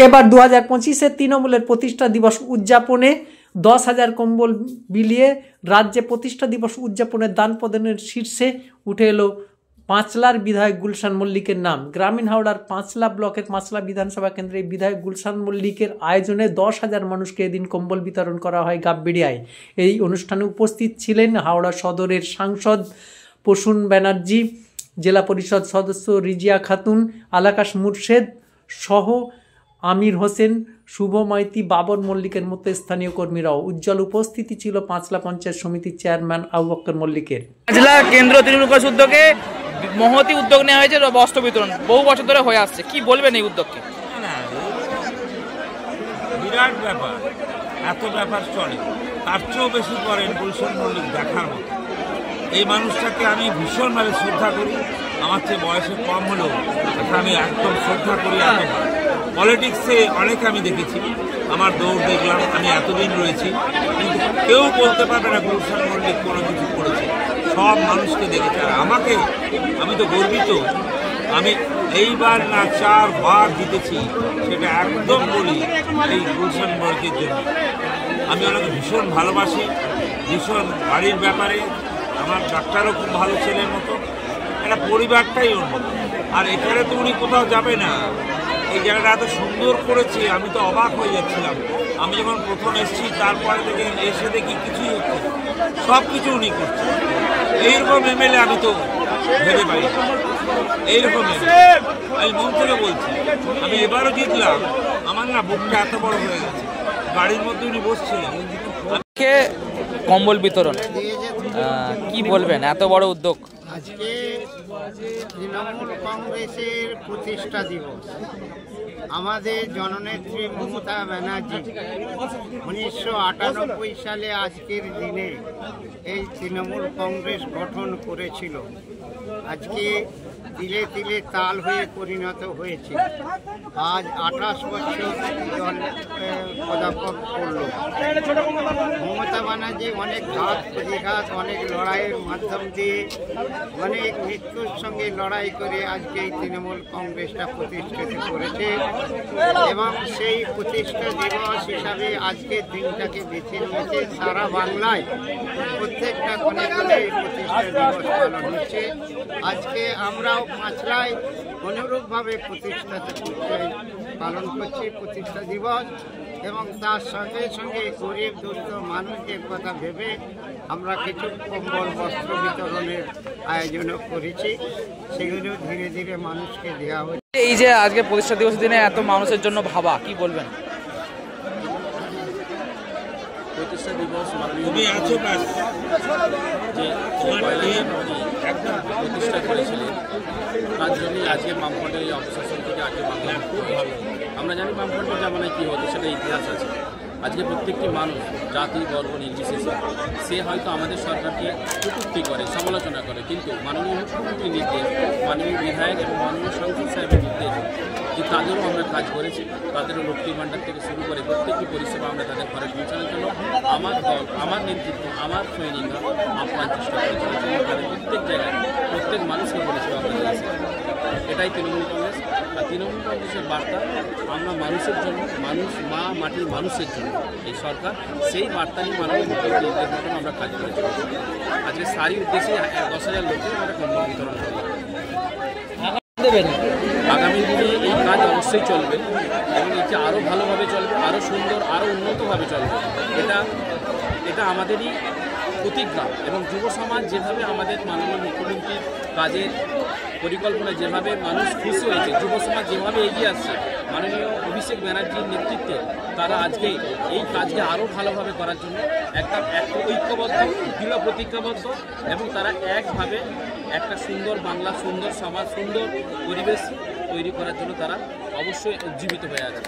এবার 2025-এ তৃণমূলের প্রতিষ্ঠা দিবস উদযাপনে 10,000 কম্বল বিলিয়ে রাজ্যে প্রতিষ্ঠা দিবস উদযাপনের দান প্রদানের শীর্ষে উঠে এলো পাঁচলার বিধায়ক গুলশান মল্লিকের নাম। গ্রামীণ হাওড়ার পাঁচলা ব্লকের পাঁচলা বিধানসভা কেন্দ্রে বিধায়ক গুলশান মল্লিকের আয়োজনে 10,000 মানুষকে এদিন কম্বল বিতরণ করা হয় গাববেড়িয়ায়। এই অনুষ্ঠানে উপস্থিত ছিলেন হাওড়া সদরের সাংসদ প্রসূন ব্যানার্জি, জেলা পরিষদ সদস্য রিজিয়া খাতুন, আলাকাশ মুর্শেদ সহ আমির হোসেন, শুভ মাইতি, বাবর মল্লিকের মতো স্থানীয় কর্মীরাও। উজ্জ্বল উপস্থিতি ছিল পাঁচলা পঞ্চায়েত সমিতির চেয়ারম্যান আবু বকর মল্লিকের। পাঁচলা কেন্দ্র তৃণমূল কংগ্রেস উদ্যোগে মহতি উদ্যোগ নেওয়া হয়েছে বস্ত্র বিতরণ, বহু বছর ধরে হয়ে আসছে, কি বলবেন এই উদ্যোগকে? বিরাট ব্যাপার, এত ব্যাপার চলে, তার চেয়েও বেশি করেন গুলশান মল্লিক দেখার মতো। এই মানুষটাকে আমি ভীষণভাবে শ্রদ্ধা করি, আমার চেয়ে বয়সে কম হলেও আমি একদম শ্রদ্ধা করি। পলিটিক্সে অনেক আমি দেখেছি, আমার দৌড় দেখলাম, আমি এতদিন রয়েছি, কিন্তু কেউ বলতে পারবে না গুলশান মল্লিক কোনো কিছু করেছে। সব মানুষকে দেখেছে, আর আমাকে, আমি তো গর্বিত, আমি এইবার না 4 বার জিতেছি, সেটা একদম বলি এই গুলশান মল্লিকের জন্য। আমি ওনাকে ভীষণ ভালোবাসি, ভীষণ বাড়ির ব্যাপারে আমার ডাক্তারও খুব ভালো ছেলের মতো, একটা পরিবারটাই অন্য। আর এখানে তো উনি কোথাও যাবে না, এই জায়গাটা এত সুন্দর করেছে, আমি তো অবাক হয়ে যাচ্ছিলাম। আমি যখন প্রথম এসেছি, তারপরে থেকে এসে দেখি কিছুই হচ্ছে, সব কিছু উনি করছে। এইরকম এমএলএ আমি তো ভেবে পাই, এইরকম আমি মন থেকে বলছি। আমি এবারও জিতলাম, আমার না বুকটা এত বড় হয়ে গেছে। গাড়ির মধ্যে উনি বসছিলেন, কম্বল বিতরণ, কি বলবেন এত বড় উদ্যোগ? আজকে তৃণমূল কংগ্রেসের প্রতিষ্ঠা দিবস। আমাদের জননেত্রী মমতা ব্যানার্জি 1998 সালে আজকের দিনে এই তৃণমূল কংগ্রেস গঠন করেছিল। আজকে তিলে তিলে তাল হয়ে পরিণত হয়েছে। আজ 28 বছর দল পদার্পণ করল। মমতা ব্যানার্জি অনেক ঘাত প্রতিঘাত, অনেক লড়াইয়ের মাধ্যম দিয়ে, অনেক মৃত্যুর সঙ্গে লড়াই করে আজকে এই তৃণমূল কংগ্রেসটা প্রতিষ্ঠিত করেছে, এবং সেই প্রতিষ্ঠা দিবস হিসাবে আজকের দিনটাকে বেছে নিয়েছে। সারা বাংলায় প্রত্যেকটা কোণে কোণে এই প্রতিষ্ঠা দিবস পালন হচ্ছে। আজকে আমরাও পাঁচলায় অনুরূপভাবে প্রতিষ্ঠা পালন করছি প্রতিষ্ঠা দিবস, এবং তার সঙ্গে সঙ্গে গরিব দুস্থ মানুষদের কথা ভেবে আমরা কিছু কম্বল বস্ত্র বিতরণের আয়োজনও করেছি। সেগুলো ধীরে ধীরে মানুষকে দেওয়া হচ্ছে। এই যে আজকে প্রতিষ্ঠা দিবস দিনে এত মানুষের জন্য ভাবা, কি বলবেন? প্রতিষ্ঠা দিবস প্রতিষ্ঠা করেছিলেন, তার জন্যই আজকে বামফ্রন্টের এই অপশাসন থেকে আজকে বাংলা আমরা জানি বামফ্রন্টের জামানায় কী হতো, সেটা ইতিহাস আছে। আজকে প্রত্যেকটি মানুষ জাতি বর্গ নির্বিশেষে সে হয়তো আমাদের সরকারকে কটূক্তি করে, সমালোচনা করে, কিন্তু মাননীয় মুখ্যমন্ত্রীর নির্দেশ, মাননীয় বিধায়ক এবং মাননীয় সংসদ সাহেবের নির্দেশ যে তাদেরও আমরা কাজ করেছি, তাদেরও লক্ষ্মীর ভাণ্ডার থেকে শুরু করে প্রত্যেকটি পরিষেবা আমরা তাদের ঘরে পৌঁছানোর জন্য আমার দল, আমার নেতৃত্ব, আমার সৈনিকরা আপ্রাণ চেষ্টা করেছি। তাদের প্রত্যেক জায়গায় প্রত্যেক মানুষকে পরিষেবা আমরা দিয়েছি। এটাই তৃণমূল কংগ্রেস। আর তৃণমূল কংগ্রেসের বার্তা, আমরা মানুষের জন্য, মানুষ, মা মাটির মানুষের জন্য এই সরকার, সেই বার্তা নিয়ে মাননীয় মুখ্যমন্ত্রীর নির্দেশ মতন আমরা কাজ করেছি। আজকে সারি উদ্দেশ্যে 10,000 লোককে আমরা কম্বল বিতরণ করলাম। আগামী দিনে এই কাজ অবশ্যই চলবে, এবং এটি আরও ভালোভাবে চলবে, আরও সুন্দর, আরও উন্নতভাবে চলবে। এটা আমাদেরই প্রতিজ্ঞা। এবং যুব সমাজ যেভাবে আমাদের মাননীয় মুখ্যমন্ত্রীর কাজের পরিকল্পনা, যেভাবে মানুষ খুশি হয়েছে, যুব সমাজ যেভাবে এগিয়ে আসছে মাননীয় অভিষেক ব্যানার্জির নেতৃত্বে, তারা আজকে এই কাজকে আরও ভালোভাবে করার জন্য একটা ঐক্যবদ্ধ, দৃঢ় প্রতিজ্ঞাবদ্ধ, এবং তারা একভাবে একটা সুন্দর বাংলা, সুন্দর সমাজ, সুন্দর পরিবেশ তৈরি করার জন্য তারা অবশ্যই উজ্জীবিত হয়ে আছে।